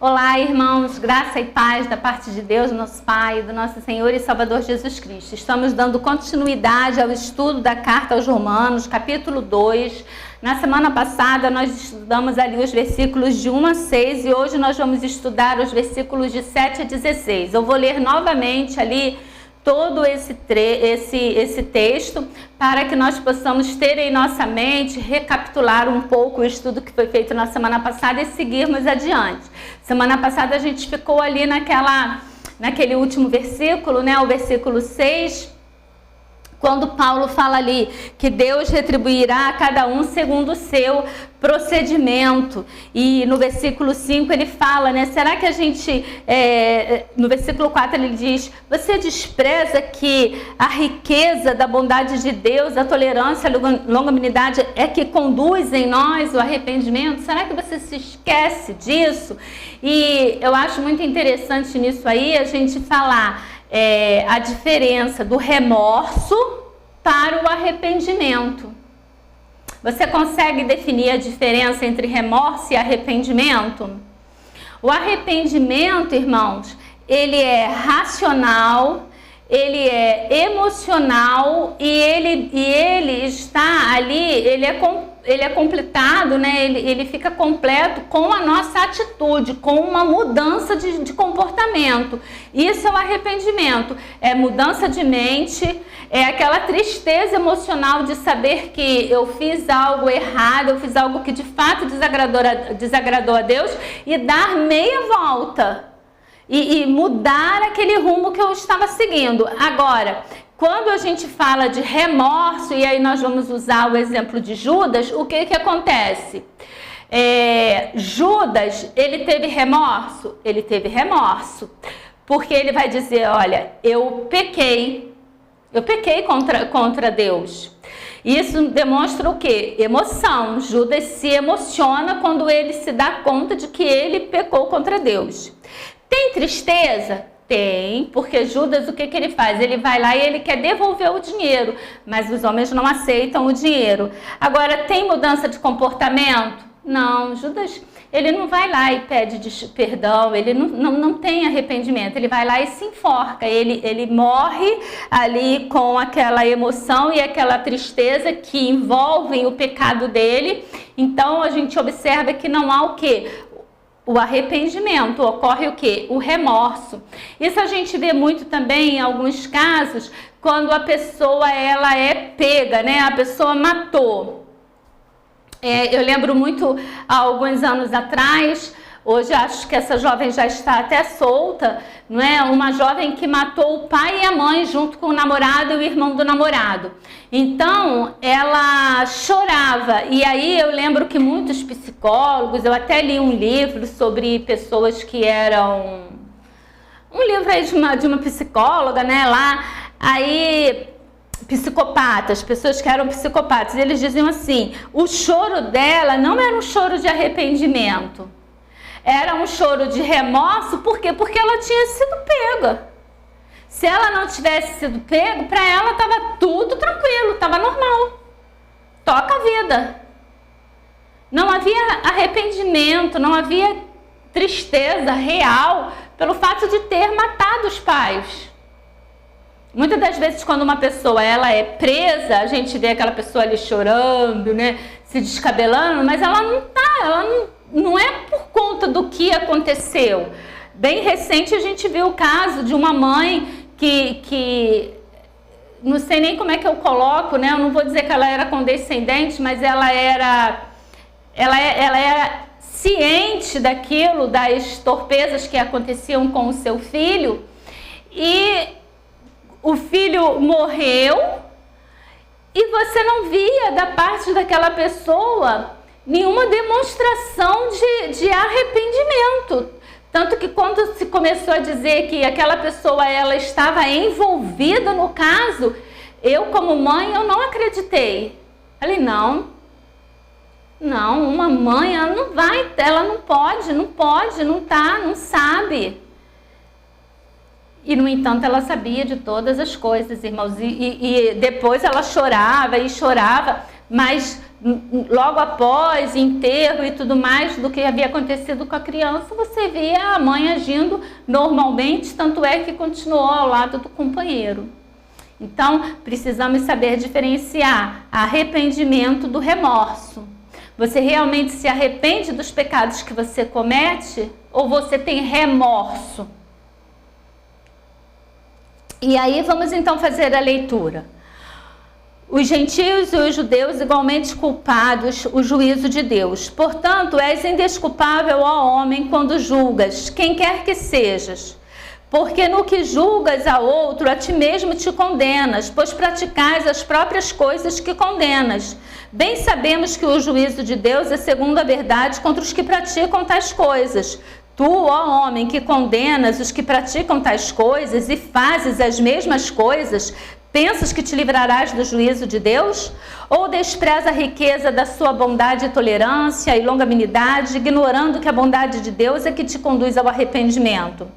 Olá, irmãos, graça e paz da parte de Deus, nosso Pai, do nosso Senhor e Salvador Jesus Cristo. Estamos dando continuidade ao estudo da Carta aos Romanos, capítulo 2. Na semana passada nós estudamos ali os versículos de 1 a 6 e hoje nós vamos estudar os versículos de 7 a 16. Eu vou ler novamente ali todo esse texto para que nós possamos ter em nossa mente, recapitular um pouco o estudo que foi feito na semana passada e seguirmos adiante. Semana passada a gente ficou ali naquele último versículo, né, o versículo 6, quando Paulo fala ali que Deus retribuirá a cada um segundo o seu procedimento. E no versículo 5 ele fala, né, será que a gente, no versículo 4 ele diz, você despreza que a riqueza da bondade de Deus, a tolerância, a longanimidade é que conduz em nós o arrependimento? Será que você se esquece disso? E eu acho muito interessante nisso aí a gente falar a diferença do remorso para o arrependimento. Você consegue definir a diferença entre remorso e arrependimento? O arrependimento, irmãos, ele é racional, ele é emocional e ele está ali, ele é completado, né? Ele fica completo com a nossa atitude, com uma mudança de comportamento. Isso é o arrependimento, é mudança de mente, é aquela tristeza emocional de saber que eu fiz algo errado, eu fiz algo que de fato desagradou a Deus e dar meia volta. E mudar aquele rumo que eu estava seguindo. Agora, quando a gente fala de remorso, e aí nós vamos usar o exemplo de Judas, o que acontece? Judas, ele teve remorso? Ele teve remorso. Porque ele vai dizer, olha, eu pequei contra Deus. Isso demonstra o quê? Emoção. Judas se emociona quando ele se dá conta de que ele pecou contra Deus. Tem tristeza? Tem, porque Judas, o que ele faz? Ele vai lá e ele quer devolver o dinheiro, mas os homens não aceitam o dinheiro. Agora, tem mudança de comportamento? Não, Judas, ele não vai lá e pede perdão, ele não tem arrependimento, ele vai lá e se enforca, ele morre ali com aquela emoção e aquela tristeza que envolvem o pecado dele. Então, a gente observa que não há o quê? O arrependimento, ocorre o quê? O remorso. Isso a gente vê muito também em alguns casos, quando a pessoa ela é pega, né? A pessoa matou. Eu lembro muito, há alguns anos atrás, hoje acho que essa jovem já está até solta, não é? Uma jovem que matou o pai e a mãe junto com o namorado e o irmão do namorado. Então, ela chorava. E aí eu lembro que muitos psicólogos, eu até li um livro sobre pessoas que eram... Um livro aí de uma psicóloga, né? Lá, aí... psicopatas, pessoas que eram psicopatas, eles diziam assim, o choro dela não era um choro de arrependimento, era um choro de remorso. Por quê? Porque ela tinha sido pega. Se ela não tivesse sido pega, para ela estava tudo tranquilo, estava normal, toca a vida. Não havia arrependimento, não havia tristeza real pelo fato de ter matado os pais. Muitas das vezes, quando uma pessoa ela é presa, a gente vê aquela pessoa ali chorando, né, se descabelando, mas ela não tá, não é por conta do que aconteceu. Bem recente a gente viu o caso de uma mãe que não sei nem como é que eu coloco, né, eu não vou dizer que ela era condescendente, mas ela era ciente daquilo, das torpezas que aconteciam com o seu filho, e o filho morreu e você não via da parte daquela pessoa nenhuma demonstração de arrependimento. Tanto que quando se começou a dizer que aquela pessoa ela estava envolvida no caso, eu como mãe eu não acreditei. Falei, não, uma mãe ela não vai, ela não pode, não tá, não sabe. E, no entanto, ela sabia de todas as coisas, irmãos. E depois ela chorava e chorava, mas logo após enterro e tudo mais do que havia acontecido com a criança, você via a mãe agindo normalmente, tanto é que continuou ao lado do companheiro. Então, precisamos saber diferenciar arrependimento do remorso. Você realmente se arrepende dos pecados que você comete ou você tem remorso? E aí vamos então fazer a leitura. Os gentios e os judeus igualmente culpados, o juízo de Deus. Portanto, és indesculpável, ó homem, quando julgas, quem quer que sejas. Porque no que julgas a outro, a ti mesmo te condenas, pois praticais as próprias coisas que condenas. Bem sabemos que o juízo de Deus é segundo a verdade contra os que praticam tais coisas. Tu, ó homem, que condenas os que praticam tais coisas e fazes as mesmas coisas, pensas que te livrarás do juízo de Deus? Ou despreza a riqueza da sua bondade e tolerância e longanimidade, ignorando que a bondade de Deus é que te conduz ao arrependimento?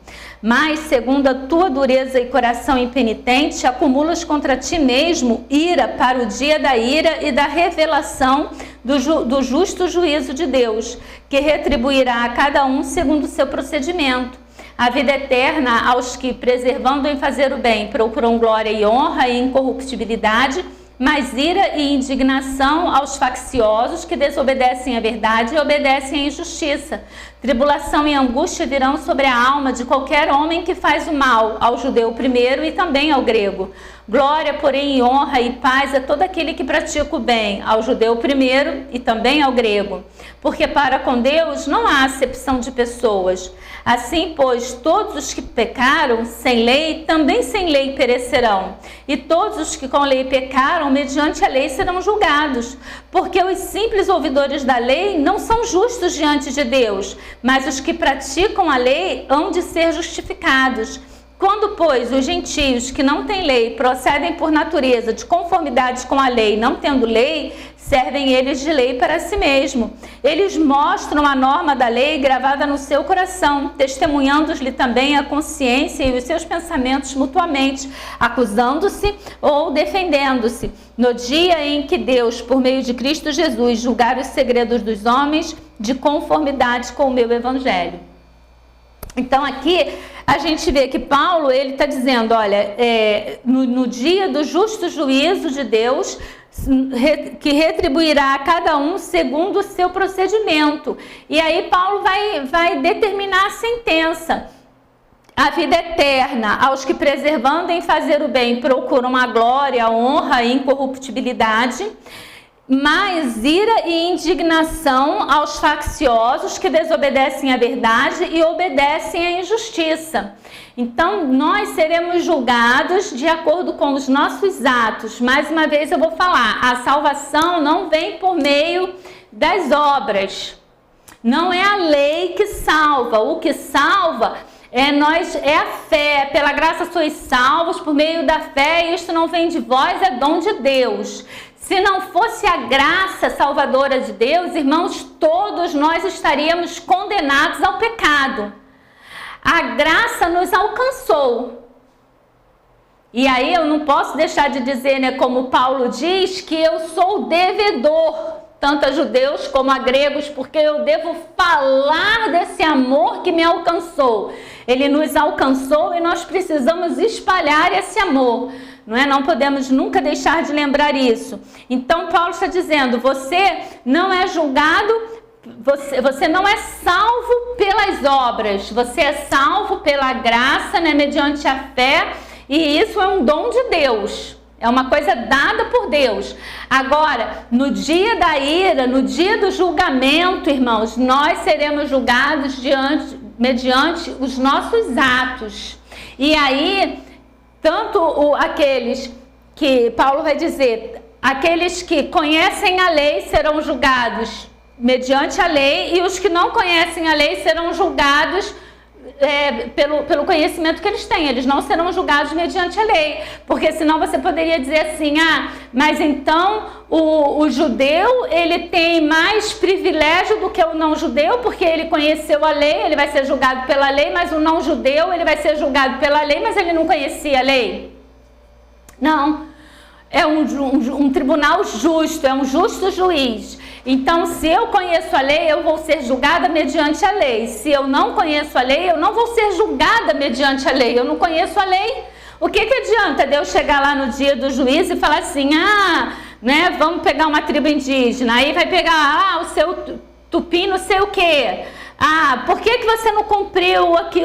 Mas, segundo a tua dureza e coração impenitente, acumulas contra ti mesmo ira para o dia da ira e da revelação do justo juízo de Deus, que retribuirá a cada um segundo o seu procedimento. A vida eterna aos que, preservando em fazer o bem, procuram glória e honra e incorruptibilidade, mas ira e indignação aos facciosos que desobedecem à verdade e obedecem à injustiça. Tribulação e angústia virão sobre a alma de qualquer homem que faz o mal, ao judeu primeiro e também ao grego. Glória, porém, e honra e paz a todo aquele que pratica o bem, ao judeu primeiro e também ao grego. Porque para com Deus não há acepção de pessoas. Assim, pois, todos os que pecaram sem lei, também sem lei perecerão. E todos os que com lei pecaram, mediante a lei serão julgados. Porque os simples ouvidores da lei não são justos diante de Deus, mas os que praticam a lei hão de ser justificados. Quando, pois, os gentios que não têm lei procedem por natureza de conformidade com a lei, não tendo lei, servem eles de lei para si mesmo. Eles mostram a norma da lei gravada no seu coração, testemunhando-lhe também a consciência e os seus pensamentos mutuamente, acusando-se ou defendendo-se. No dia em que Deus, por meio de Cristo Jesus, julgar os segredos dos homens de conformidade com o meu evangelho. Então aqui a gente vê que Paulo, ele está dizendo, olha, no dia do justo juízo de Deus, que retribuirá a cada um segundo o seu procedimento. E aí Paulo vai determinar a sentença. A vida eterna aos que, preservando em fazer o bem, procuram a glória, a honra e incorruptibilidade, mas ira e indignação aos facciosos que desobedecem à verdade e obedecem à injustiça. Então, nós seremos julgados de acordo com os nossos atos. Mais uma vez eu vou falar, a salvação não vem por meio das obras. Não é a lei que salva. O que salva é a fé. Pela graça sois salvos por meio da fé, e isto não vem de vós, é dom de Deus. Se não fosse a graça salvadora de Deus, irmãos, todos nós estaríamos condenados ao pecado. A graça nos alcançou. E aí eu não posso deixar de dizer, né, como Paulo diz, que eu sou devedor, tanto a judeus como a gregos, porque eu devo falar desse amor que me alcançou. Ele nos alcançou e nós precisamos espalhar esse amor. Não podemos nunca deixar de lembrar isso. Então Paulo está dizendo, você não é julgado, você não é salvo pelas obras, você é salvo pela graça, né, mediante a fé, e isso é um dom de Deus, é uma coisa dada por Deus. Agora, no dia da ira, no dia do julgamento, irmãos, nós seremos julgados mediante os nossos atos. E aí, tanto aqueles que, Paulo vai dizer, aqueles que conhecem a lei serão julgados mediante a lei, e os que não conhecem a lei serão julgados pelo conhecimento que eles têm. Eles não serão julgados mediante a lei, porque senão você poderia dizer assim, mas então o judeu, ele tem mais privilégio do que o não judeu, porque ele conheceu a lei, ele vai ser julgado pela lei, mas o não judeu, ele vai ser julgado pela lei, mas ele não conhecia a lei. Não. é um tribunal justo, é um justo juiz. Então, se eu conheço a lei, eu vou ser julgada mediante a lei. Se eu não conheço a lei, eu não vou ser julgada mediante a lei. Eu não conheço a lei. O que adianta Deus chegar lá no dia do juízo e falar assim, né, vamos pegar uma tribo indígena, aí vai pegar, o seu tupi não sei o quê. Por que você não cumpriu aqui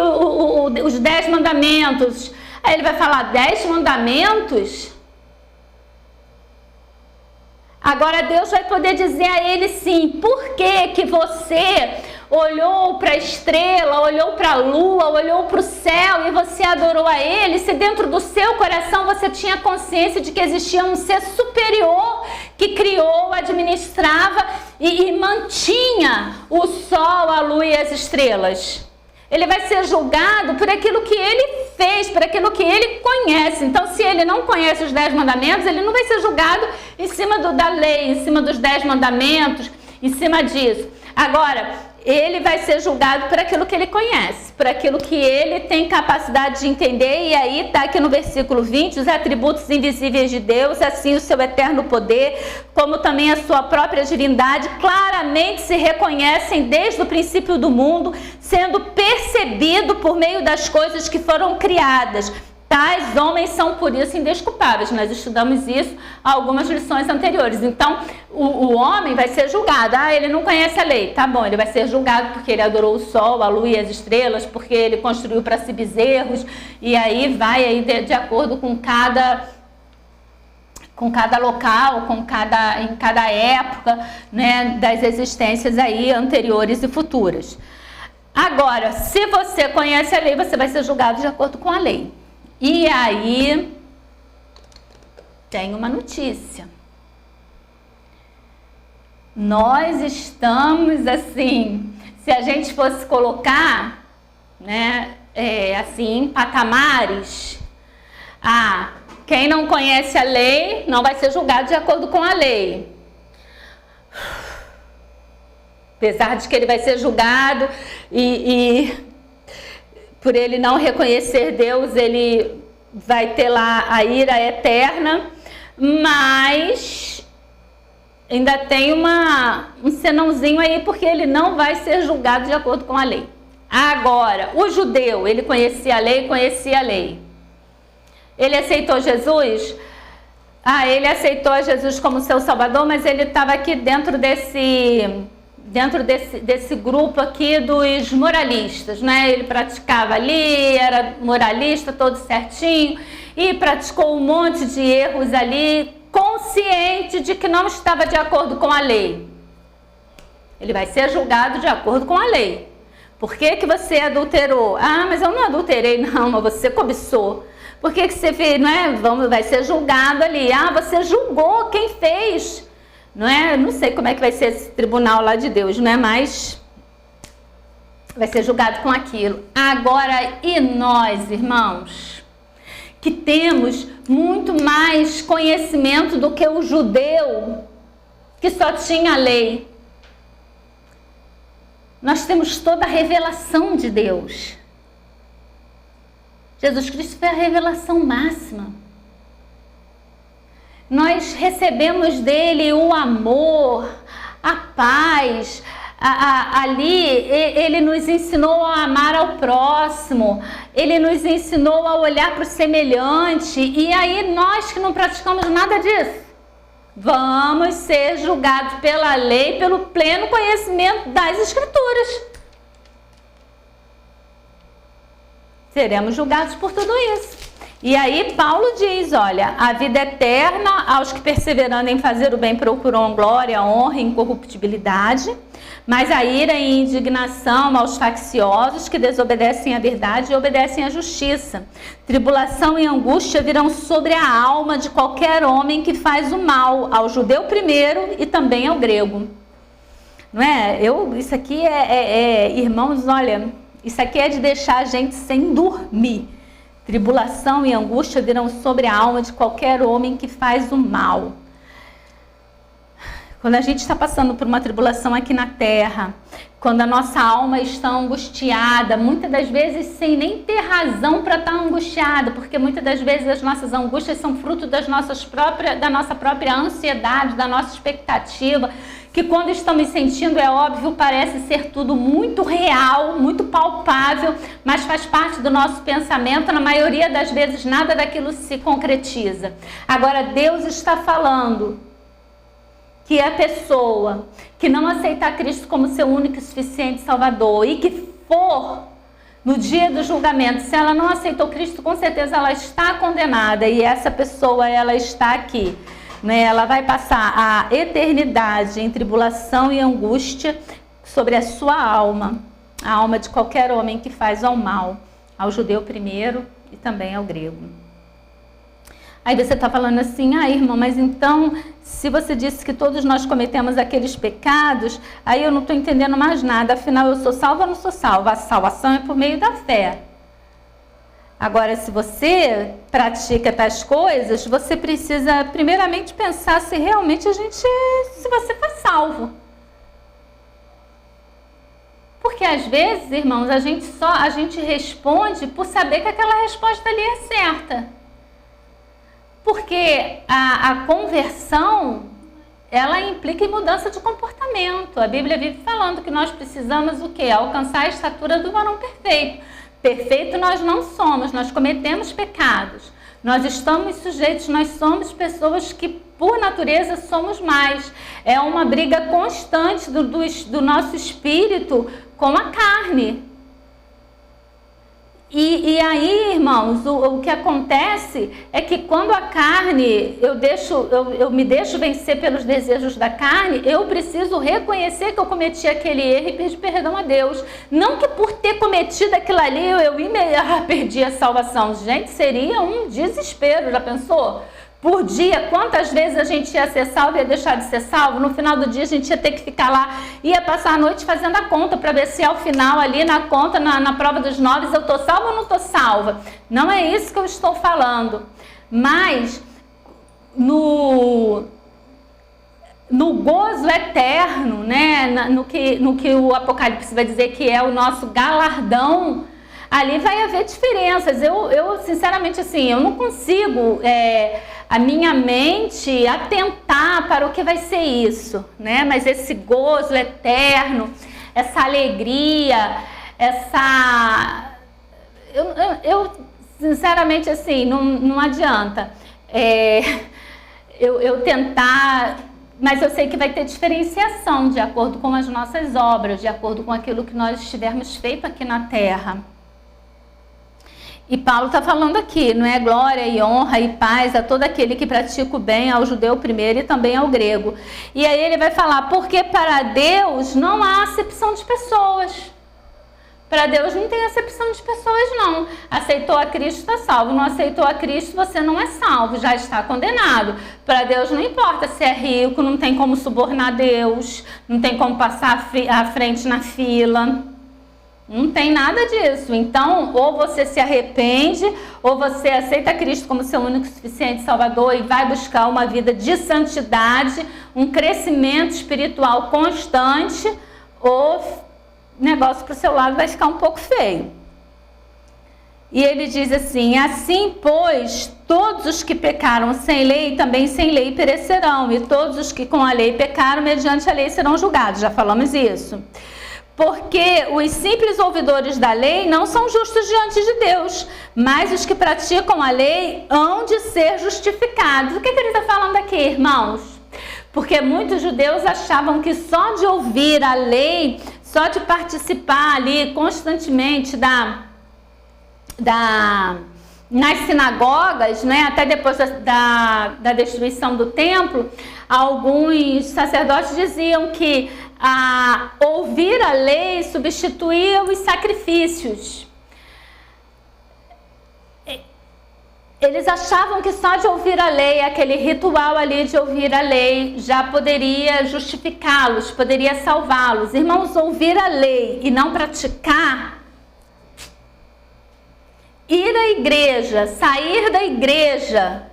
os 10 mandamentos? Aí ele vai falar, 10 mandamentos? Agora Deus vai poder dizer a ele sim, por que você olhou para a estrela, olhou para a lua, olhou para o céu e você adorou a ele, se dentro do seu coração você tinha consciência de que existia um ser superior que criou, administrava e mantinha o sol, a lua e as estrelas? Ele vai ser julgado por aquilo que ele fez, por aquilo que ele conhece. Então, se ele não conhece os 10 mandamentos, ele não vai ser julgado em cima da lei, em cima dos 10 mandamentos, em cima disso. Agora, ele vai ser julgado por aquilo que ele conhece, por aquilo que ele tem capacidade de entender. E aí está aqui no versículo 20, os atributos invisíveis de Deus, assim o seu eterno poder, como também a sua própria divindade, claramente se reconhecem desde o princípio do mundo, sendo percebido por meio das coisas que foram criadas. Tais homens são por isso indesculpáveis. Nós estudamos isso em algumas lições anteriores. Então, o homem vai ser julgado. Ele não conhece a lei. Tá bom, ele vai ser julgado porque ele adorou o sol, a lua e as estrelas, porque ele construiu para si bezerros. E aí vai aí de acordo com cada local, em cada época, né, das existências aí anteriores e futuras. Agora, se você conhece a lei, você vai ser julgado de acordo com a lei. E aí, tem uma notícia. Nós estamos assim, se a gente fosse colocar, né, assim, em patamares, quem não conhece a lei não vai ser julgado de acordo com a lei. Apesar de que ele vai ser julgado e por ele não reconhecer Deus, ele vai ter lá a ira eterna, mas ainda tem um senãozinho aí, porque ele não vai ser julgado de acordo com a lei. Agora, o judeu, ele conhecia a lei. Ele aceitou Jesus? Ele aceitou a Jesus como seu Salvador, mas ele estava aqui dentro desse grupo aqui dos moralistas, né? Ele praticava ali, era moralista, todo certinho, e praticou um monte de erros ali, consciente de que não estava de acordo com a lei. Ele vai ser julgado de acordo com a lei. Por que você adulterou? Mas eu não adulterei, não, mas você cobiçou. Por que você fez, não é? Vai ser julgado ali. Você julgou quem fez. Não é? Não sei como é que vai ser esse tribunal lá de Deus, não é? Mas vai ser julgado com aquilo. Agora, e nós, irmãos, que temos muito mais conhecimento do que o judeu, que só tinha a lei. Nós temos toda a revelação de Deus. Jesus Cristo foi a revelação máxima. Nós recebemos dele o amor, a paz. Ali ele nos ensinou a amar ao próximo, ele nos ensinou a olhar para o semelhante. E aí nós que não praticamos nada disso, vamos ser julgados pela lei, pelo pleno conhecimento das Escrituras. Seremos julgados por tudo isso. E aí Paulo diz, olha, a vida eterna aos que perseverando em fazer o bem procuram glória, honra e incorruptibilidade, mas a ira e indignação aos facciosos que desobedecem à verdade e obedecem à justiça. Tribulação e angústia virão sobre a alma de qualquer homem que faz o mal, ao judeu primeiro e também ao grego. Não é? Isso aqui irmãos, olha, isso aqui é de deixar a gente sem dormir. Tribulação e angústia virão sobre a alma de qualquer homem que faz o mal. Quando a gente está passando por uma tribulação aqui na terra, quando a nossa alma está angustiada, muitas das vezes sem nem ter razão para estar angustiada, porque muitas das vezes as nossas angústias são fruto da nossa própria ansiedade, da nossa expectativa, que quando estamos sentindo, é óbvio, parece ser tudo muito real, muito palpável, mas faz parte do nosso pensamento. Na maioria das vezes nada daquilo se concretiza. Agora Deus está falando que a pessoa que não aceitar Cristo como seu único e suficiente Salvador e que for no dia do julgamento, se ela não aceitou Cristo, com certeza ela está condenada, e essa pessoa, ela está aqui, né? Ela vai passar a eternidade em tribulação e angústia sobre a sua alma, a alma de qualquer homem que faz ao mal, ao judeu primeiro e também ao grego. Aí você está falando assim, irmã, mas então, se você disse que todos nós cometemos aqueles pecados, aí eu não estou entendendo mais nada, afinal eu sou salva ou não sou salva? A salvação é por meio da fé. Agora, se você pratica tais coisas, você precisa primeiramente pensar se realmente se você foi salvo. Porque às vezes, irmãos, a gente responde por saber que aquela resposta ali é certa. Porque a conversão, ela implica em mudança de comportamento. A Bíblia vive falando que nós precisamos o quê? Alcançar a estatura do varão perfeito. Perfeito nós não somos, nós cometemos pecados. Nós estamos sujeitos, nós somos pessoas que por natureza somos mais. É uma briga constante do nosso espírito com a carne. E aí, irmãos, o que acontece é que quando a carne, eu me deixo vencer pelos desejos da carne, eu preciso reconhecer que eu cometi aquele erro e pedir perdão a Deus. Não que por ter cometido aquilo ali eu perdi a salvação. Gente, seria um desespero, já pensou? Por dia, quantas vezes a gente ia ser salvo e ia deixar de ser salvo? No final do dia a gente ia ter que ficar lá, ia passar a noite fazendo a conta para ver se ao final ali na conta, na prova dos 9, eu estou salva ou não estou salva. Não é isso que eu estou falando. Mas no gozo eterno, né? no que o Apocalipse vai dizer que é o nosso galardão, ali vai haver diferenças. Eu sinceramente, assim, eu não consigo a minha mente atentar para o que vai ser isso, né? Mas esse gozo eterno, essa alegria, eu sinceramente, assim, não adianta eu tentar, mas eu sei que vai ter diferenciação de acordo com as nossas obras, de acordo com aquilo que nós tivermos feito aqui na terra. E Paulo está falando aqui, não é? Glória e honra e paz a todo aquele que pratica o bem, ao judeu primeiro e também ao grego. E aí ele vai falar, porque para Deus não há acepção de pessoas. Para Deus não tem acepção de pessoas, não. Aceitou a Cristo, está salvo. Não aceitou a Cristo, você não é salvo, já está condenado. Para Deus não importa se é rico, não tem como subornar Deus, não tem como passar à frente na fila. Não tem nada disso. Então, ou você se arrepende, ou você aceita Cristo como seu único e suficiente Salvador e vai buscar uma vida de santidade, um crescimento espiritual constante, ou o negócio para o seu lado vai ficar um pouco feio. E ele diz assim, assim, pois, todos os que pecaram sem lei, também sem lei perecerão, e todos os que com a lei pecaram, mediante a lei serão julgados. Já falamos isso. Porque os simples ouvidores da lei não são justos diante de Deus, mas os que praticam a lei hão de ser justificados. O que ele está falando aqui, irmãos? Porque muitos judeus achavam que só de ouvir a lei, só de participar ali constantemente nas sinagogas, né, até depois da destruição do templo, alguns sacerdotes diziam que ouvir a lei substituía os sacrifícios. Eles achavam que só de ouvir a lei, aquele ritual ali de ouvir a lei, já poderia justificá-los, poderia salvá-los. Irmãos, ouvir a lei e não praticar, ir à igreja, sair da igreja,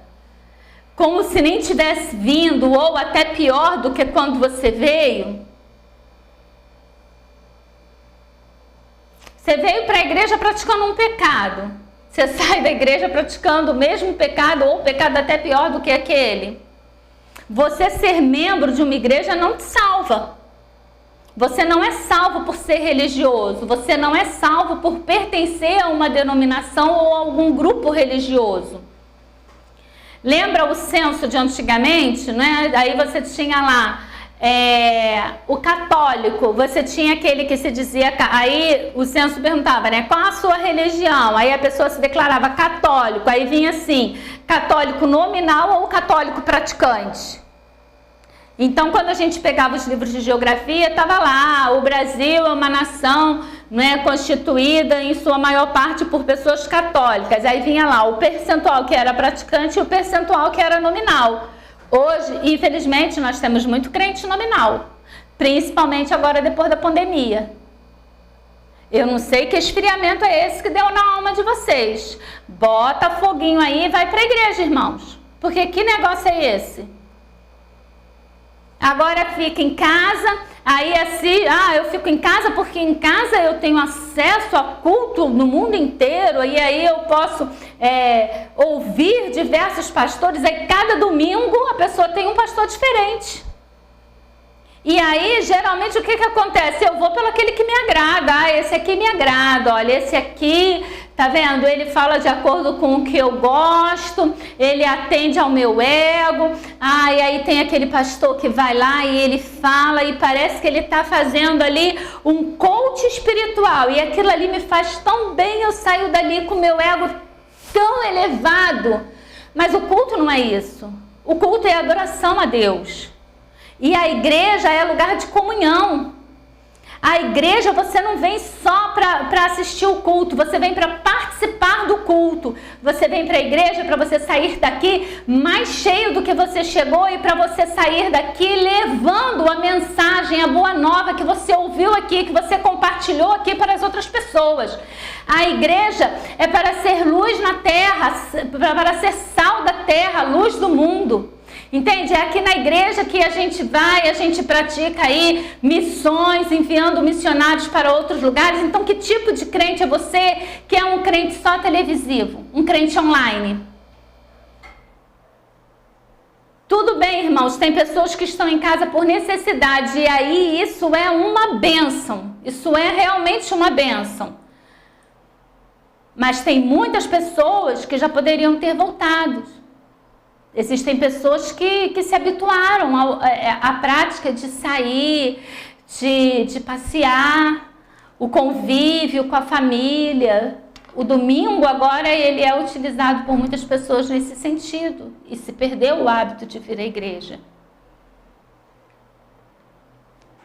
como se nem tivesse vindo, ou até pior do que quando você veio? Você veio para a igreja praticando um pecado. Você sai da igreja praticando o mesmo pecado, ou pecado até pior do que aquele. Você ser membro de uma igreja não te salva. Você não é salvo por ser religioso. Você não é salvo por pertencer a uma denominação ou a algum grupo religioso. Lembra o censo de antigamente, né? Aí você tinha lá o católico, você tinha aquele que se dizia, aí o censo perguntava, né? Qual a sua religião? Aí a pessoa se declarava católico, aí vinha assim, católico nominal ou católico praticante. Então, quando a gente pegava os livros de geografia, estava lá, o Brasil é uma nação, né, constituída em sua maior parte por pessoas católicas. Aí vinha lá o percentual que era praticante e o percentual que era nominal. Hoje, infelizmente, nós temos muito crente nominal, principalmente agora depois da pandemia. Eu não sei que esfriamento é esse que deu na alma de vocês. Bota foguinho aí e vai para a igreja, irmãos. Porque que negócio é esse? Agora fica em casa, aí assim, eu fico em casa porque em casa eu tenho acesso a culto no mundo inteiro, e aí eu posso ouvir diversos pastores, aí cada domingo a pessoa tem um pastor diferente. E aí, geralmente, o que acontece? Eu vou pelo aquele que me agrada. Esse aqui me agrada, olha, esse aqui, tá vendo? Ele fala de acordo com o que eu gosto, ele atende ao meu ego. E aí tem aquele pastor que vai lá e ele fala e parece que ele tá fazendo ali um coach espiritual. E aquilo ali me faz tão bem, eu saio dali com o meu ego tão elevado. Mas o culto não é isso. O culto é adoração a Deus. E a igreja é lugar de comunhão. A igreja, você não vem só para assistir o culto, você vem para participar do culto. Você vem para a igreja para você sair daqui mais cheio do que você chegou e para você sair daqui levando a mensagem, a boa nova que você ouviu aqui, que você compartilhou aqui para as outras pessoas. A igreja é para ser luz na terra, para ser sal da terra, luz do mundo. Entende? É aqui na igreja que a gente vai, a gente pratica aí missões, enviando missionários para outros lugares. Então, que tipo de crente é você que é um crente só televisivo? Um crente online? Tudo bem, irmãos, tem pessoas que estão em casa por necessidade e aí isso é uma bênção. Isso é realmente uma bênção. Mas tem muitas pessoas que já poderiam ter voltado. Existem pessoas que se habituaram à prática de sair, de passear, o convívio com a família. O domingo agora ele é utilizado por muitas pessoas nesse sentido e se perdeu o hábito de vir à igreja.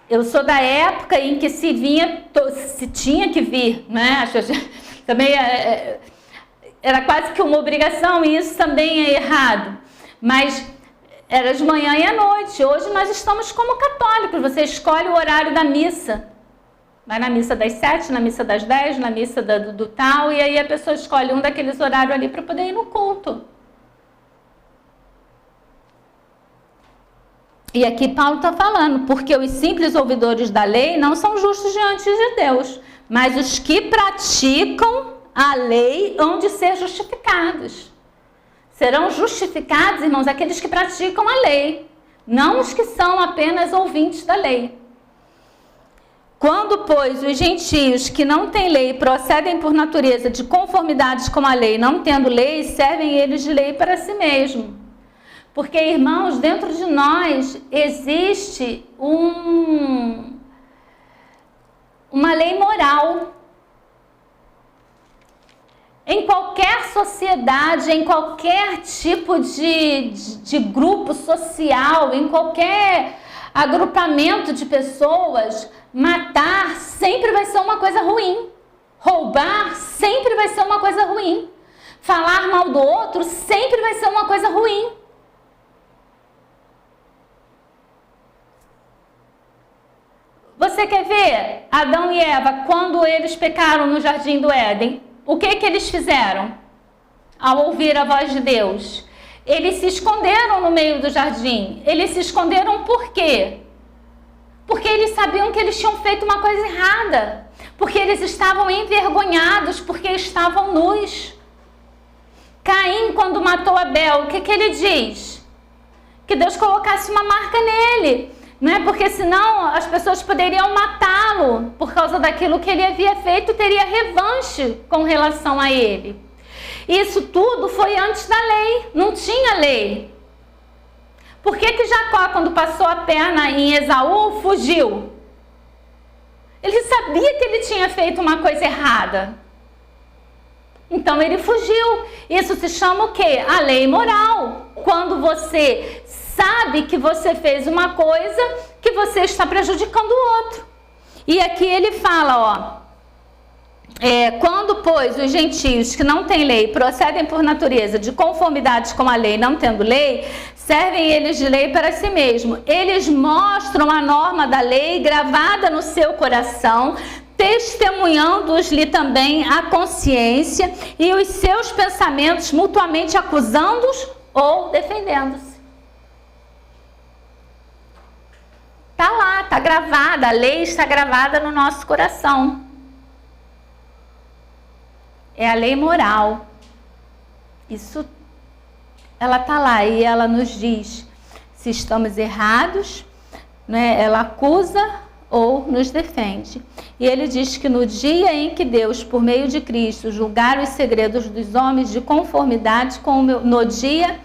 Eu sou da época em que se tinha que vir, né? Também era quase que uma obrigação e isso também é errado. Mas era de manhã e à noite. Hoje nós estamos como católicos. Você escolhe o horário da missa. Vai na missa das 7, na missa das 10, na missa do tal. E aí a pessoa escolhe um daqueles horários ali para poder ir no culto. E aqui Paulo está falando, porque os simples ouvidores da lei não são justos diante de Deus. Mas os que praticam a lei hão de ser justificados. Serão justificados, irmãos, aqueles que praticam a lei, não os que são apenas ouvintes da lei. Quando, pois, os gentios que não têm lei procedem por natureza de conformidades com a lei, não tendo lei, servem eles de lei para si mesmo. Porque, irmãos, dentro de nós existe uma lei moral. Em qualquer sociedade, em qualquer tipo de grupo social, em qualquer agrupamento de pessoas, matar sempre vai ser uma coisa ruim. Roubar sempre vai ser uma coisa ruim. Falar mal do outro sempre vai ser uma coisa ruim. Você quer ver Adão e Eva, quando eles pecaram no Jardim do Éden? O que eles fizeram ao ouvir a voz de Deus? eles se esconderam no meio do jardim. Eles se esconderam por quê? Porque eles sabiam que eles tinham feito uma coisa errada. Porque eles estavam envergonhados, porque estavam nus. Caim, quando matou Abel, o que ele diz? Que Deus colocasse uma marca nele, não é? Porque senão as pessoas poderiam matá-lo por causa daquilo que ele havia feito, teria revanche com relação a ele. Isso tudo foi antes da lei, não tinha lei. Por que Jacó, quando passou a perna em Esaú, fugiu? Ele sabia que ele tinha feito uma coisa errada. Então ele fugiu. Isso se chama o quê? A lei moral. Quando você sabe que você fez uma coisa que você está prejudicando o outro. E aqui ele fala, quando, pois, os gentios que não têm lei procedem por natureza de conformidade com a lei, não tendo lei, servem eles de lei para si mesmos. Eles mostram a norma da lei gravada no seu coração, testemunhando-lhe também a consciência e os seus pensamentos, mutuamente acusando-os ou defendendo-se. Está lá, está gravada, a lei está gravada no nosso coração. É a lei moral. Isso, ela está lá e ela nos diz se estamos errados, né? Ela acusa ou nos defende. E ele diz que no dia em que Deus, por meio de Cristo, julgar os segredos dos homens de conformidade com o meu... No dia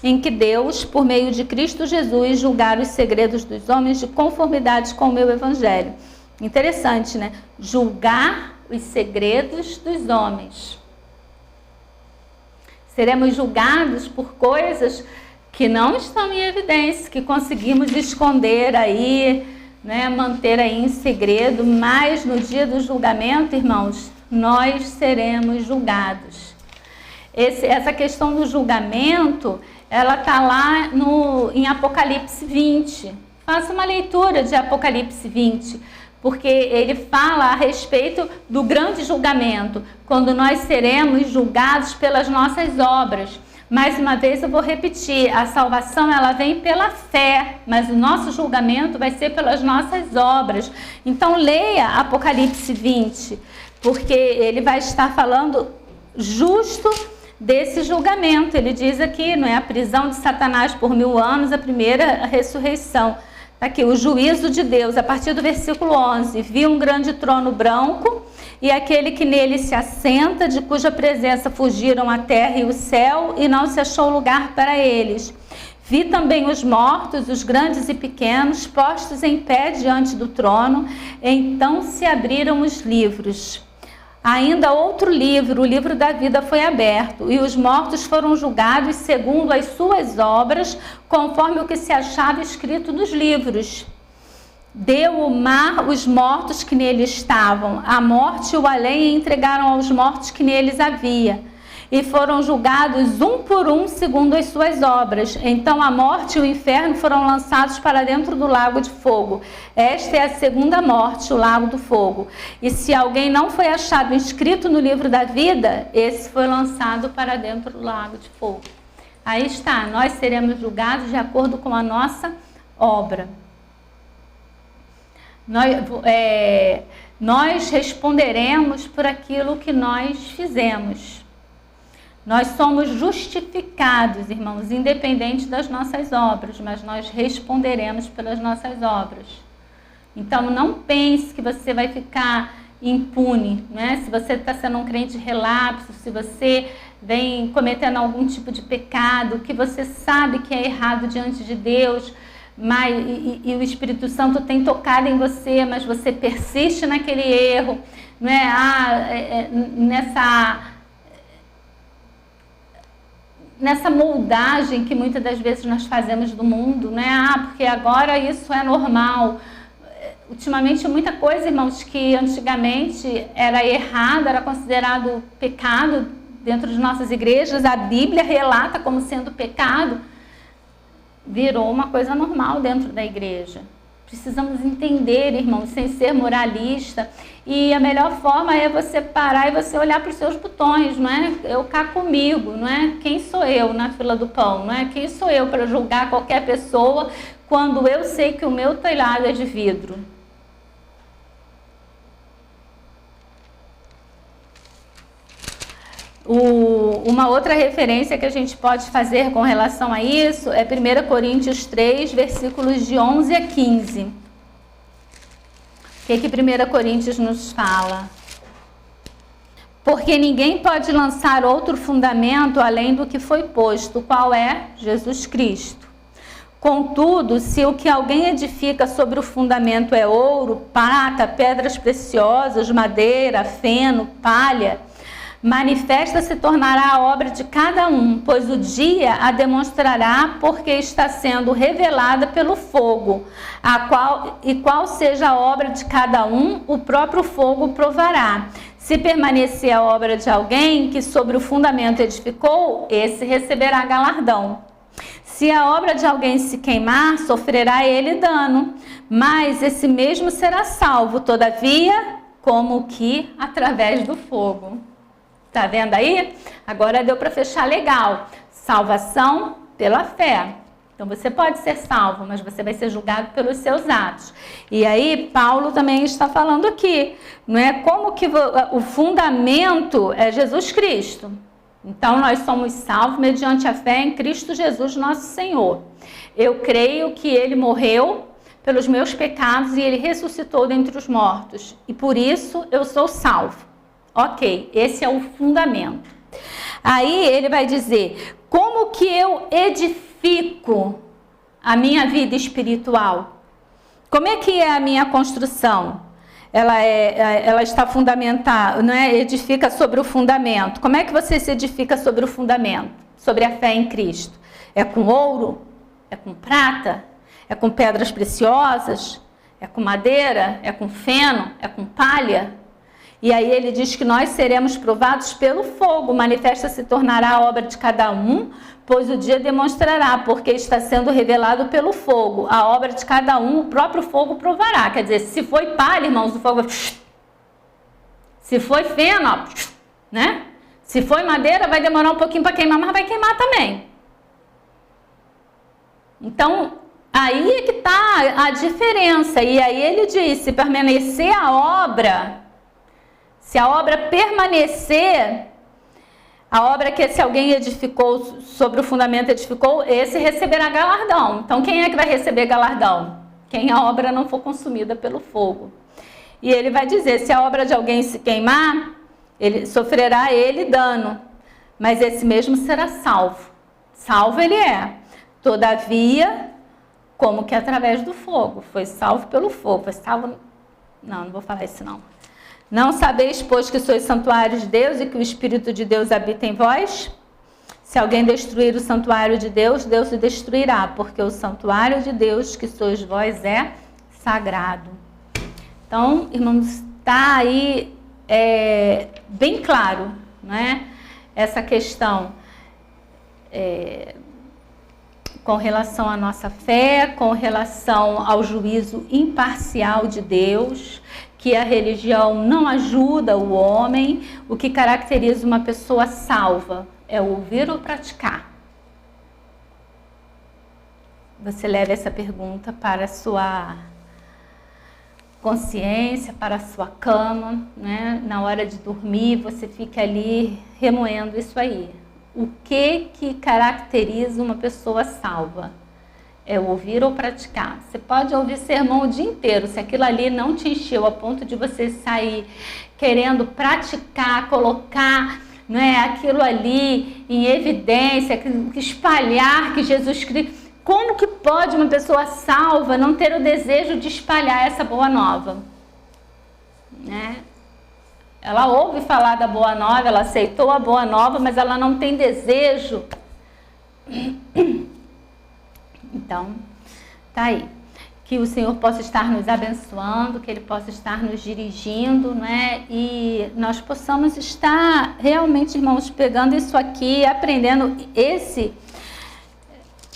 em que Deus, por meio de Cristo Jesus, julgar os segredos dos homens de conformidade com o meu evangelho. Interessante, né? Julgar os segredos dos homens. Seremos julgados por coisas que não estão em evidência, que conseguimos esconder aí, né, manter aí em segredo, mas no dia do julgamento, irmãos, nós seremos julgados. Essa questão do julgamento, ela está lá em Apocalipse 20. Faça uma leitura de Apocalipse 20, porque ele fala a respeito do grande julgamento, quando nós seremos julgados pelas nossas obras. Mais uma vez eu vou repetir, a salvação ela vem pela fé, mas o nosso julgamento vai ser pelas nossas obras. Então leia Apocalipse 20, porque ele vai estar falando justo desse julgamento. Ele diz aqui, não é, a prisão de Satanás por 1000 anos, a primeira ressurreição. Está aqui, o juízo de Deus, a partir do versículo 11. Vi um grande trono branco e aquele que nele se assenta, de cuja presença fugiram a terra e o céu, e não se achou lugar para eles. Vi também os mortos, os grandes e pequenos, postos em pé diante do trono. Então se abriram os livros. Ainda outro livro, o livro da vida, foi aberto, e os mortos foram julgados segundo as suas obras, conforme o que se achava escrito nos livros. Deu o mar os mortos que nele estavam, a morte e o além entregaram aos mortos que neles havia, e foram julgados um por um segundo as suas obras. Então a morte e o inferno foram lançados para dentro do lago de fogo. Esta é a segunda morte, o lago do fogo. E se alguém não foi achado inscrito no livro da vida, esse foi lançado para dentro do lago de fogo. Aí está, nós seremos julgados de acordo com a nossa obra. Nós responderemos por aquilo que nós fizemos. Nós somos justificados, irmãos, independente das nossas obras, mas nós responderemos pelas nossas obras. Então, não pense que você vai ficar impune, né? Se você está sendo um crente relapso, se você vem cometendo algum tipo de pecado, que você sabe que é errado diante de Deus, mas, e o Espírito Santo tem tocado em você, mas você persiste naquele erro, não é? Nessa moldagem que muitas das vezes nós fazemos do mundo, né? Porque agora isso é normal. Ultimamente, muita coisa, irmãos, que antigamente era errado, era considerado pecado dentro de nossas igrejas, a Bíblia relata como sendo pecado, virou uma coisa normal dentro da igreja. Precisamos entender, irmãos, sem ser moralista. E a melhor forma é você parar e você olhar para os seus botões, não é? Eu cá comigo, não é? Quem sou eu na fila do pão, não é? Quem sou eu para julgar qualquer pessoa quando eu sei que o meu telhado é de vidro? Uma outra referência que a gente pode fazer com relação a isso é 1 Coríntios 3, versículos de 11 a 15. O que 1 Coríntios nos fala? Porque ninguém pode lançar outro fundamento além do que foi posto, qual é Jesus Cristo. Contudo, se o que alguém edifica sobre o fundamento é ouro, prata, pedras preciosas, madeira, feno, palha, manifesta se tornará a obra de cada um, pois o dia a demonstrará, porque está sendo revelada pelo fogo, qual seja a obra de cada um, o próprio fogo provará. Se permanecer a obra de alguém que sobre o fundamento edificou, esse receberá galardão. Se a obra de alguém se queimar, sofrerá ele dano, mas esse mesmo será salvo, todavia, como que através do fogo. Tá vendo aí? Agora deu para fechar legal. Salvação pela fé. Então você pode ser salvo, mas você vai ser julgado pelos seus atos. E aí Paulo também está falando aqui, não é? Como que o fundamento é Jesus Cristo. Então nós somos salvos mediante a fé em Cristo Jesus, nosso Senhor. Eu creio que ele morreu pelos meus pecados e ele ressuscitou dentre os mortos. E por isso eu sou salvo. Ok, esse é o fundamento. Aí ele vai dizer, como que eu edifico a minha vida espiritual? Como é que é a minha construção? Ela está fundamentada, não é? Edifica sobre o fundamento. Como é que você se edifica sobre o fundamento? Sobre a fé em Cristo? É com ouro? É com prata? É com pedras preciosas? É com madeira? É com feno? É com palha? E aí ele diz que nós seremos provados pelo fogo, manifesta se tornará a obra de cada um, pois o dia demonstrará, porque está sendo revelado pelo fogo. A obra de cada um, o próprio fogo provará. Quer dizer, se foi palha, irmãos, o fogo... Se foi feno, ó, né? Se foi madeira, vai demorar um pouquinho para queimar, mas vai queimar também. Então, aí é que está a diferença. E aí ele diz, se permanecer a obra... Se a obra permanecer, a obra que esse alguém edificou, sobre o fundamento edificou, esse receberá galardão. Então, quem é que vai receber galardão? Quem a obra não for consumida pelo fogo. E ele vai dizer, se a obra de alguém se queimar, sofrerá ele dano, mas esse mesmo será salvo. Salvo ele é. Todavia, como que através do fogo. Foi salvo pelo fogo. Foi salvo... Não vou falar isso não. Não sabeis, pois, que sois santuário de Deus e que o Espírito de Deus habita em vós? Se alguém destruir o santuário de Deus, Deus o destruirá, porque o santuário de Deus que sois vós é sagrado. Então, irmãos, está aí bem claro, não é? Essa questão com relação à nossa fé, com relação ao juízo imparcial de Deus, que a religião não ajuda o homem. O que caracteriza uma pessoa salva é ouvir ou praticar. Você leva essa pergunta para a sua consciência, para a sua cama, né? Na hora de dormir, você fica ali remoendo isso aí. O que caracteriza uma pessoa salva? É ouvir ou praticar. Você pode ouvir sermão o dia inteiro, se aquilo ali não te encheu a ponto de você sair querendo praticar, colocar, né, aquilo ali em evidência, espalhar que Jesus Cristo... Como que pode uma pessoa salva não ter o desejo de espalhar essa boa nova? Né? Ela ouve falar da boa nova, ela aceitou a boa nova, mas ela não tem desejo. Então, tá aí. Que o Senhor possa estar nos abençoando, que Ele possa estar nos dirigindo, né? E nós possamos estar realmente, irmãos, pegando isso aqui, aprendendo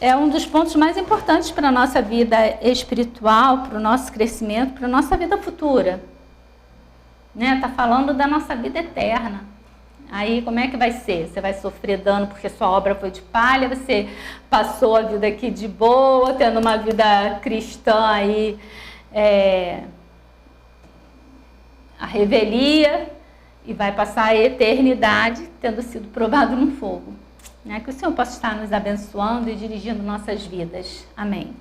é um dos pontos mais importantes para a nossa vida espiritual, para o nosso crescimento, para a nossa vida futura. Né? Tá falando da nossa vida eterna. Aí como é que vai ser? Você vai sofrer dano porque sua obra foi de palha, você passou a vida aqui de boa, tendo uma vida cristã aí, a revelia, e vai passar a eternidade tendo sido provado no fogo. Né? Que o Senhor possa estar nos abençoando e dirigindo nossas vidas. Amém.